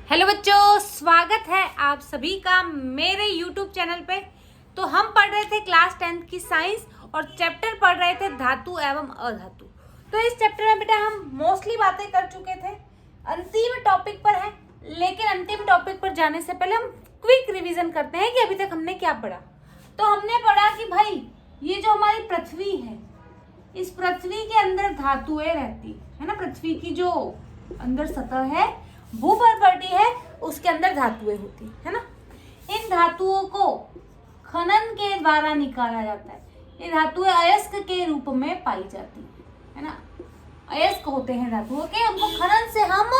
Hello बच्चों, स्वागत है आप सभी का मेरे YouTube चैनल पे। तो हम पढ़ रहे थे क्लास 10 की साइंस और चैप्टर पढ़ रहे थे धातु एवं अधातु। तो इस चैप्टर में बेटा हम मोस्टली बातें कर चुके थे, अंतिम टॉपिक पर है। लेकिन अंतिम टॉपिक पर जाने से पहले हम क्विक रिवीजन करते हैं कि अभी तक हमने क्या पढ़ा। तो हमने पढ़ा कि भाई ये जो हमारी पृथ्वी है, इस पृथ्वी के अंदर धातुएं रहती है ना। पृथ्वी की जो अंदर सतह है, भूपर्वती है, उसके अंदर धातुएं होती है ना। इन धातुओं को खनन के द्वारा निकाला जाता है। ये धातुएं अयस्क के रूप में पाई जाती है ना। अयस्क होते हैं धातुओं के, उनको खनन से हम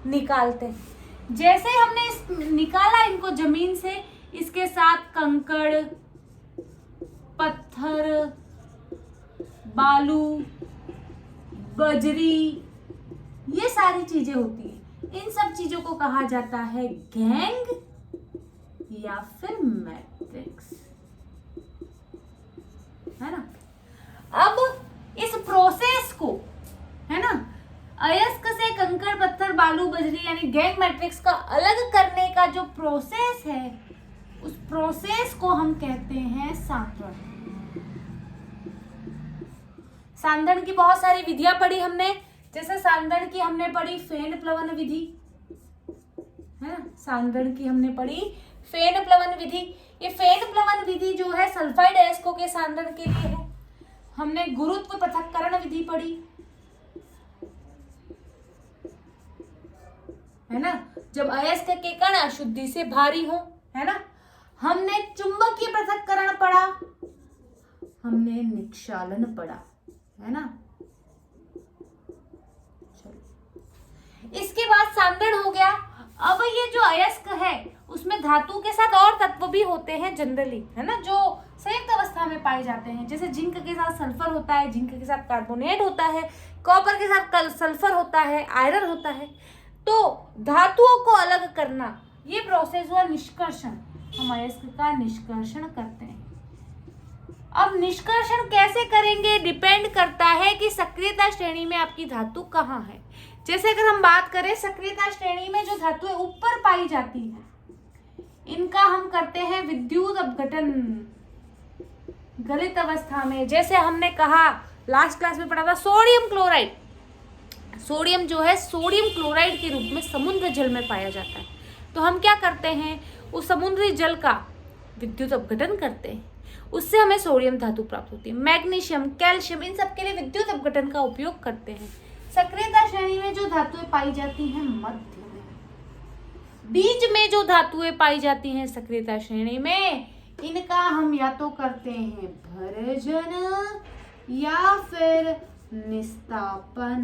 निकालते हैं। जैसे हमने निकाला इनको जमीन से, इसके साथ कंकड़, पत्थर, बालू, बजरी, ये सारी चीजें होती है। इन सब चीजों को कहा जाता है गैंग या फिर मैट्रिक्स, है ना। अब इस प्रोसेस को, है ना, अयस्क से कंकड़, पत्थर, बालू, बजरी यानी गैंग मैट्रिक्स का अलग करने का जो प्रोसेस है, उस प्रोसेस को हम कहते हैं सांद्रण। सांद्रण की बहुत सारी विधियां पढ़ी हमने। जैसे सांद्रण की हमने पढ़ी फेन प्लवन विधि, है ना। सांद्रण की हमने पढ़ी फेन प्लवन विधि। ये फेन प्लवन विधि जो है सल्फाइड अयस्कों के सांद्रण के लिए है। हमने गुरुत्व पृथक्करण विधि पढ़ी, है ना, जब अयस्क के कण अशुद्धि से भारी हो, है ना। हमने चुंबकीय पृथक्करण पढ़ा, हमने निक्षालन पढ़ा, है ना। इसके बाद सांद्रण हो गया। अब ये जो अयस्क है उसमें धातु के साथ और तत्व भी होते हैं जनरली, है ना, जो संयुक्त अवस्था में पाए जाते हैं। जैसे जिंक के साथ सल्फर होता है, जिंक के साथ कार्बोनेट होता है, कॉपर के साथ सल्फर होता है, आयरन होता है। तो धातुओं को अलग करना, ये प्रोसेस हुआ निष्कर्षण। हम अयस्क का निष्कर्षण करते हैं। अब निष्कर्षण कैसे करेंगे डिपेंड करता है कि सक्रियता श्रेणी में आपकी धातु कहाँ है। जैसे अगर हम बात करें सक्रियता श्रेणी में जो धातुएं ऊपर पाई जाती हैं, इनका हम करते हैं विद्युत अपघटन गलित अवस्था में। जैसे हमने कहा लास्ट क्लास में पढ़ा था सोडियम क्लोराइड। सोडियम जो है सोडियम क्लोराइड के रूप में समुद्र जल में पाया जाता है। तो हम क्या करते हैं, उस समुद्री जल का विद्युत अपघटन करते हैं, उससे हमें सोडियम धातु प्राप्त होती है। मैग्नीशियम, कैल्शियम, इन सब के लिए विद्युत अपघटन का उपयोग करते हैं। सक्रियता श्रेणी में जो धातुएं पाई जाती हैं मध्य में, बीच में जो धातुएं पाई जाती हैं सक्रियता श्रेणी में, इनका हम या तो करते हैं भर्जन या फिर निस्तापन।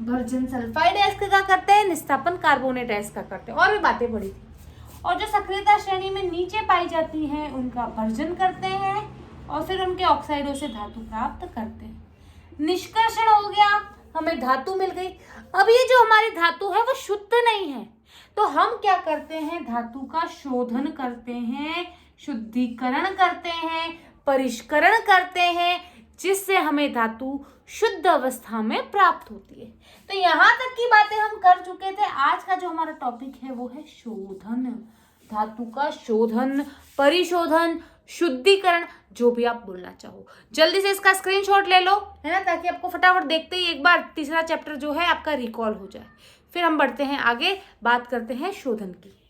भर्जन सल्फाइड अयस्क का करते हैं, निस्तापन कार्बोनेट अयस्क का करते हैं। और भी बातें पढ़ी थी। और जो सक्रियता श्रेणी में नीचे पाई जाती हैं उनका भर्जन करते हैं और फिर उनके ऑक्साइडों से धातु प्राप्त करते हैं। निष्कर्षण हो गया, हमें धातु मिल गई। अब ये जो हमारी धातु है वो शुद्ध नहीं है, तो हम क्या करते हैं, धातु का शोधन करते हैं, शुद्धिकरण करते हैं, परिष्करण करते हैं, जिससे हमें धातु शुद्ध अवस्था में प्राप्त होती है। तो यहाँ तक की बातें हम कर चुके थे। आज का जो हमारा टॉपिक है वो है शोधन। धातु का शोधन, परिशोधन, शुद्धिकरण, जो भी आप बोलना चाहो। जल्दी से इसका स्क्रीनशॉट ले लो, है ना, ताकि आपको फटाफट देखते ही एक बार तीसरा चैप्टर जो है आपका रिकॉल हो जाए। फिर हम बढ़ते हैं आगे, बात करते हैं शोधन की।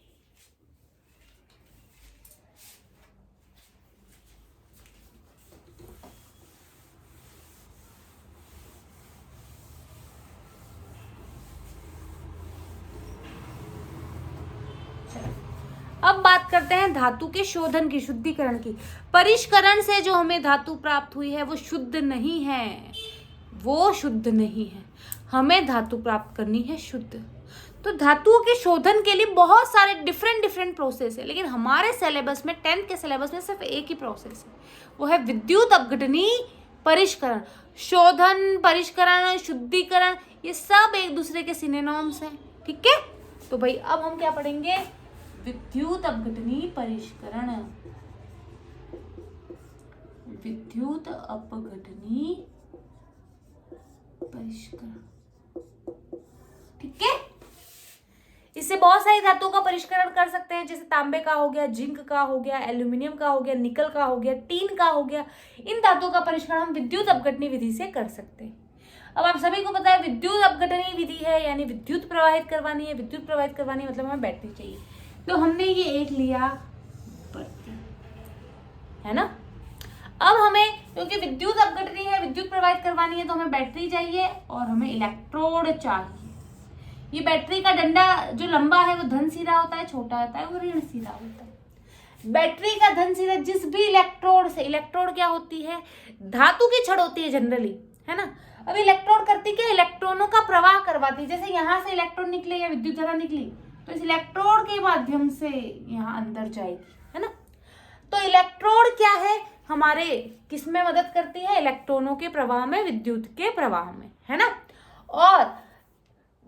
अब बात करते हैं धातु के शोधन की, शुद्धिकरण की। परिष्करण से जो हमें धातु प्राप्त हुई है वो शुद्ध नहीं है, वो शुद्ध नहीं है। हमें धातु प्राप्त करनी है शुद्ध। तो धातुओं के शोधन के लिए बहुत सारे डिफरेंट प्रोसेस है, लेकिन हमारे सिलेबस में 10th के सिलेबस में सिर्फ एक ही प्रोसेस है, वो है विद्युत अपघटनी परिष्करण। शोधन, परिष्करण, शुद्धिकरण, ये सब एक दूसरे के सिनोनिम्स हैं, ठीक है। तो भाई अब हम क्या पढ़ेंगे, विद्युत अपघटनी परिष्करण। विद्युत अपघटनी परिष्करण, ठीक है। इससे बहुत सारी धातुओं का परिष्करण कर सकते हैं, जैसे तांबे का हो गया, जिंक का हो गया, एल्यूमिनियम का हो गया, निकल का हो गया, टीन का हो गया। इन धातुओं का परिष्करण हम विद्युत अपघटनी विधि से कर सकते हैं। अब आप सभी को पता है विद्युत अपघटनी विधि है, यानी विद्युत प्रवाहित करवानी है। विद्युत प्रवाहित करवानी मतलब हमें बैटरी चाहिए, तो हमने ये एक लिया बर्तन, है ना। अब हमें, क्योंकि विद्युत अपघटनी है, विद्युत प्रवाहित करवानी है, तो हमें बैटरी चाहिए और हमें इलेक्ट्रोड चाहिए। ये बैटरी का डंडा जो लंबा है वो धन सिरा होता है, छोटा होता है वो ऋण सिरा होता है। बैटरी का धन सिरा जिस भी इलेक्ट्रोड से, इलेक्ट्रोड क्या होती है, धातु की छड़ होती है जनरली, है ना। अब इलेक्ट्रोड करती क्या, इलेक्ट्रॉनों का प्रवाह करवाती है। जैसे यहाँ से इलेक्ट्रॉन निकले या विद्युत धारा निकली तो इस इलेक्ट्रोड के माध्यम से यहाँ अंदर जाएगी, है ना। तो इलेक्ट्रोड क्या है, हमारे किस में मदद करती है, इलेक्ट्रॉनों के प्रवाह में, विद्युत के प्रवाह में, है ना। और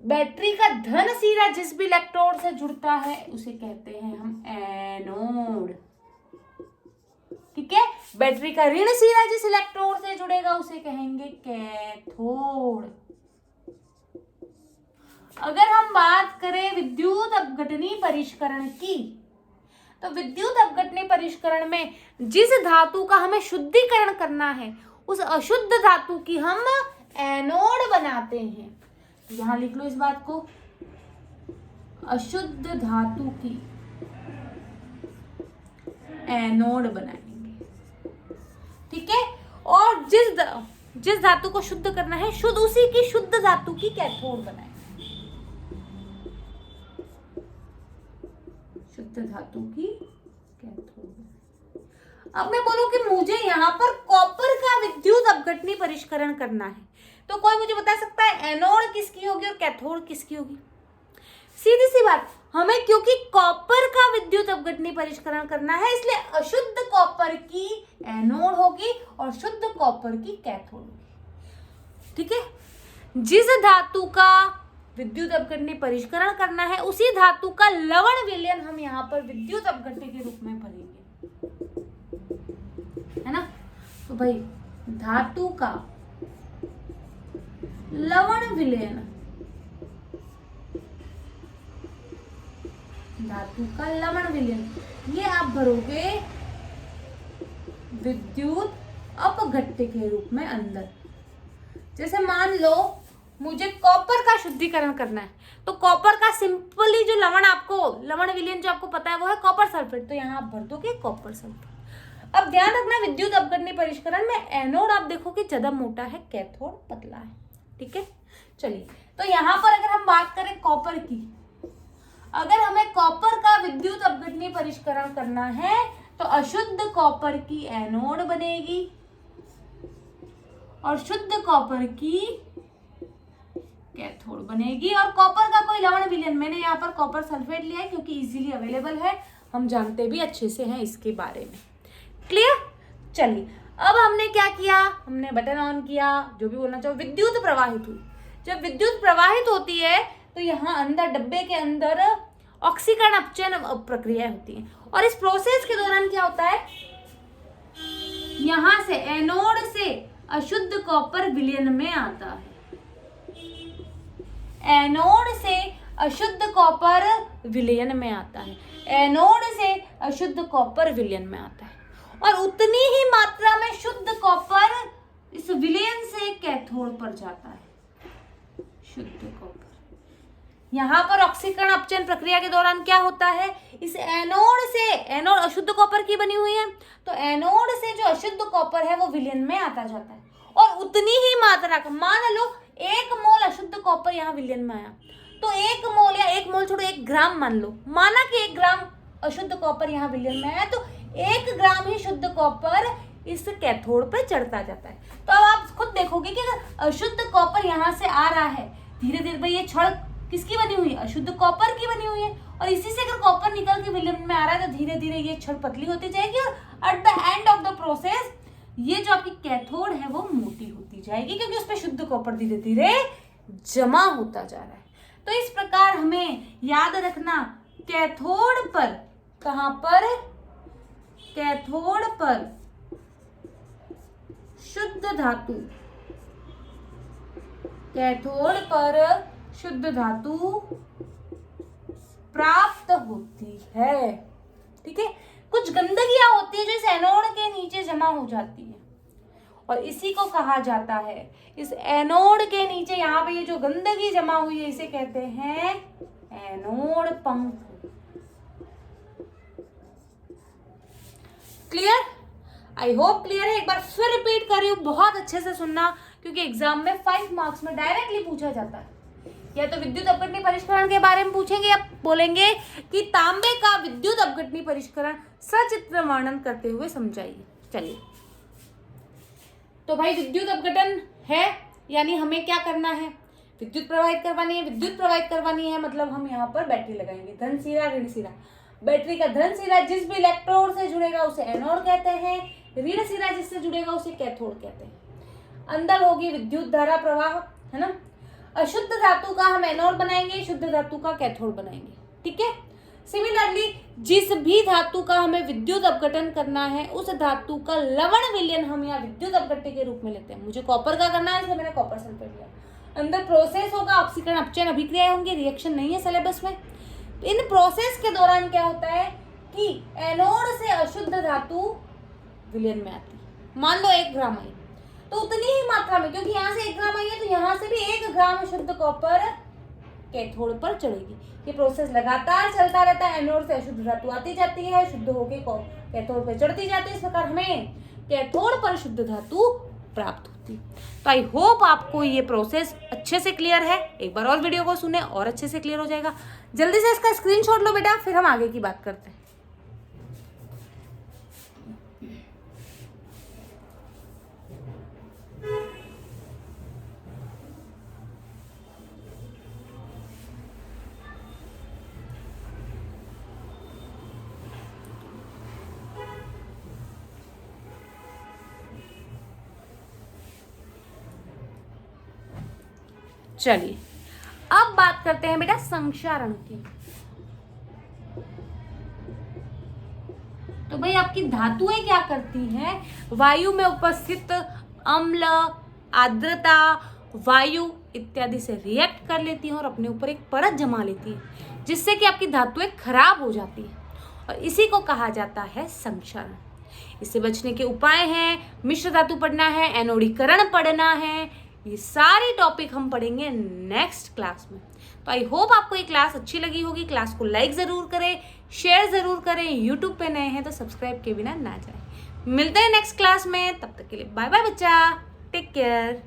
बैटरी का धन सिरा जिस भी इलेक्ट्रोड से जुड़ता है उसे कहते हैं हम एनोड, ठीक है। बैटरी का ऋण सिरा जिस इलेक्ट्रोड से जुड़ेगा उसे कहेंगे कैथोड। अगर हम बात करें विद्युत अपघटनी परिष्करण की, तो विद्युत अपघटनी परिष्करण में जिस धातु का हमें शुद्धिकरण करना है उस अशुद्ध धातु की हम एनोड बनाते हैं। यहां लिख लो इस बात को, अशुद्ध धातु की एनोड बनाएंगे, ठीक है। और जिस धातु को शुद्ध करना है, शुद्ध उसी की शुद्ध धातु की कैथोड बनाएंगे, शुद्ध धातु की कैथोड। अब मैं बोलूं कि मुझे यहाँ पर कॉपर का विद्युत अपघटनी परिष्करण करना है, तो कोई मुझे बता सकता है एनोड किसकी होगी और कैथोड किसकी होगी। सीधी सी बात, हमें क्योंकि कॉपर का विद्युत अपघटनी परिष्करण करना है इसलिए अशुद्ध कॉपर की एनोड होगी और शुद्ध कॉपर की कैथोड होगी, ठीक है। जिस धातु का विद्युत अपघटनी परिष्करण करना है उसी धातु का लवण विलयन हम यहाँ पर विद्युत अपघटनी के रूप में भरेंगे, है ना। तो भाई धातु का लवण विलयन, धातु का लवण विलयन, ये आप भरोगे विद्युत अपघट्य के रूप में अंदर। जैसे मान लो मुझे कॉपर का शुद्धिकरण करना है, तो कॉपर का सिंपली जो लवण, आपको लवण विलयन जो आपको पता है वो है कॉपर सल्फेट, तो यहाँ आप भर दोगे कॉपर सल्फेट। अब ध्यान रखना विद्युत अपघटनी परिष्करण में एनोड आप देखो कि ज्यादा मोटा है, कैथोड पतला है, ठीक है। चलिए, तो यहाँ पर अगर हम बात करें कॉपर की, अगर हमें कॉपर का विद्युत अपघटनी परिष्करण करना है तो अशुद्ध कॉपर की एनोड बनेगी और शुद्ध कॉपर की कैथोड बनेगी। और कॉपर का कोई लवण विलयन, मैंने यहाँ पर कॉपर सल्फेट लिया है क्योंकि इजीली अवेलेबल है, हम जानते भी अच्छे से हैं इसके बारे में। क्लियर। चलिए, अब हमने क्या किया, हमने बटन ऑन किया, जो भी बोलना चाहो, विद्युत प्रवाहित हुई। जब विद्युत प्रवाहित होती है तो यहाँ अंदर डब्बे के अंदर ऑक्सीकरण अपचयन प्रक्रिया होती है, और इस प्रोसेस के दौरान क्या होता है, यहाँ से एनोड से अशुद्ध कॉपर विलयन में आता है, एनोड से अशुद्ध कॉपर विलयन में आता है, एनोड से अशुद्ध कॉपर विलयन में आता है, और उतनी ही मात्रा में शुद्ध कॉपर इस विलयन से कैथोड पर जाता है, शुद्ध कॉपर। यहाँ पर ऑक्सीकरण अपचयन प्रक्रिया के दौरान क्या होता है, इस एनोड से, एनोड अशुद्ध कॉपर की बनी हुई है, तो एनोड से जो अशुद्ध कॉपर है वो विलयन में आता जाता है, और उतनी ही मात्रा का, मान लो 1 मोल अशुद्ध कॉपर यहाँ विलयन में आया, तो 1 मोल या 1 मोल छोड़ो 1 ग्राम मान लो, माना कि 1 ग्राम अशुद्ध कॉपर यहाँ विलयन में आया, तो 1 ग्राम ही शुद्ध कॉपर इस कैथोड पे चढ़ता जाता है। तो अब आप खुद देखोगे कि अगर अशुद्ध कॉपर यहाँ से आ रहा है, धीरे धीरे भाई ये छड़ किसकी बनी हुई है, अशुद्ध कॉपर की बनी हुई है, और इसी से अगर कॉपर निकल के विलयन में आ रहा है तो धीरे धीरे ये छड़ पतली होती जाएगी, और at the end of the process ये जो आपकी कैथोड है वो मोटी होती जाएगी, क्योंकि उसपे शुद्ध कॉपर धीरे धीरे जमा होता जा रहा है। तो इस प्रकार हमें याद रखना, कैथोड पर, कहां पर, कैथोड पर शुद्ध धातु, कैथोड पर शुद्ध धातु प्राप्त होती है। ठीक है, कुछ गंदगियां होती है जो इस एनोड के नीचे जमा हो जाती है और इसी को कहा जाता है, इस एनोड के नीचे यहाँ पे ये जो गंदगी जमा हुई है इसे कहते हैं एनोड पंख। क्लियर? आई होप क्लियर है। एक बार फिर रिपीट कर रही हूँ, बहुत अच्छे से सुनना, क्योंकि एग्जाम में 5 मार्क्स में डायरेक्टली पूछा जाता है। या तो विद्युत अपघटनी परिष्करण के बारे में पूछेंगे या बोलेंगे कि तांबे का विद्युत अपघटनी परिष्करण सचित्र वर्णन करते हुए समझाइए। चलिए, तो भाई विद्युत अपघटन है यानी हमें क्या करना है, विद्युत प्रवाहित करवानी है। विद्युत प्रवाहित करवानी है मतलब हम यहाँ पर बैटरी लगाएंगे, धन सिरा ऋण सिरा। बैटरी का धन सिरा जिस भी इलेक्ट्रोड से जुड़ेगा उसे एनोड कहते हैं, ऋण सिरा जिससे जुड़ेगा उसे कैथोड कहते हैं। अंदर होगी विद्युत धारा प्रवाह, है ना। अशुद्ध धातु का हम एनोड बनाएंगे, शुद्ध धातु का कैथोड बनाएंगे। ठीक है, सिमिलरली जिस भी धातु का हमें विद्युत अपघटन करना है उस धातु का लवण विलयन हम यहाँ विद्युत अपघट्य के रूप में लेते हैं। मुझे कॉपर का करना है इसलिए मैंने कॉपर सल्फेट लिया। अंदर प्रोसेस होगा, ऑक्सीकरण अपचयन अभिक्रिया होंगी, रिएक्शन नहीं है सिलेबस में। तो इन प्रोसेस के दौरान क्या होता है कि एनोड से अशुद्ध धातु विलयन में आती है। मान लो 1 ग्राम आई तो उतनी ही मात्रा में, क्योंकि यहाँ से 1 ग्राम आई है तो यहाँ से भी 1 ग्राम शुद्ध कॉपर कैथोड पर चढ़ेगी। ये प्रोसेस लगातार चलता रहता है। एनोड से अशुद्ध धातु आती जाती है, शुद्ध होके कैथोड पर चढ़ती जाती है। इस प्रकार हमें कैथोड पर शुद्ध धातु प्राप्त होती है। तो आई होप आपको ये प्रोसेस अच्छे से क्लियर है। एक बार और वीडियो को सुने और अच्छे से क्लियर हो जाएगा। जल्दी से इसका स्क्रीनशॉट लो बेटा, फिर हम आगे की बात करते हैं। चलिए अब बात करते हैं बेटा संक्षारण की। तो भाई आपकी धातुएं क्या करती हैं, वायु में उपस्थित अम्ल, आर्द्रता, वायु इत्यादि से रिएक्ट कर लेती हैं और अपने ऊपर एक परत जमा लेती है जिससे कि आपकी धातुएं खराब हो जाती हैं और इसी को कहा जाता है संक्षारण। इससे बचने के उपाय हैं, मिश्र धातु पढ़ना है, एनोडीकरण पढ़ना है। ये सारी टॉपिक हम पढ़ेंगे नेक्स्ट क्लास में। तो आई होप आपको ये क्लास अच्छी लगी होगी। क्लास को लाइक ज़रूर करें, शेयर ज़रूर करें। यूट्यूब पे नए हैं तो सब्सक्राइब के बिना ना जाएं। मिलते हैं नेक्स्ट क्लास में, तब तक के लिए बाय बाय बच्चा, टेक केयर।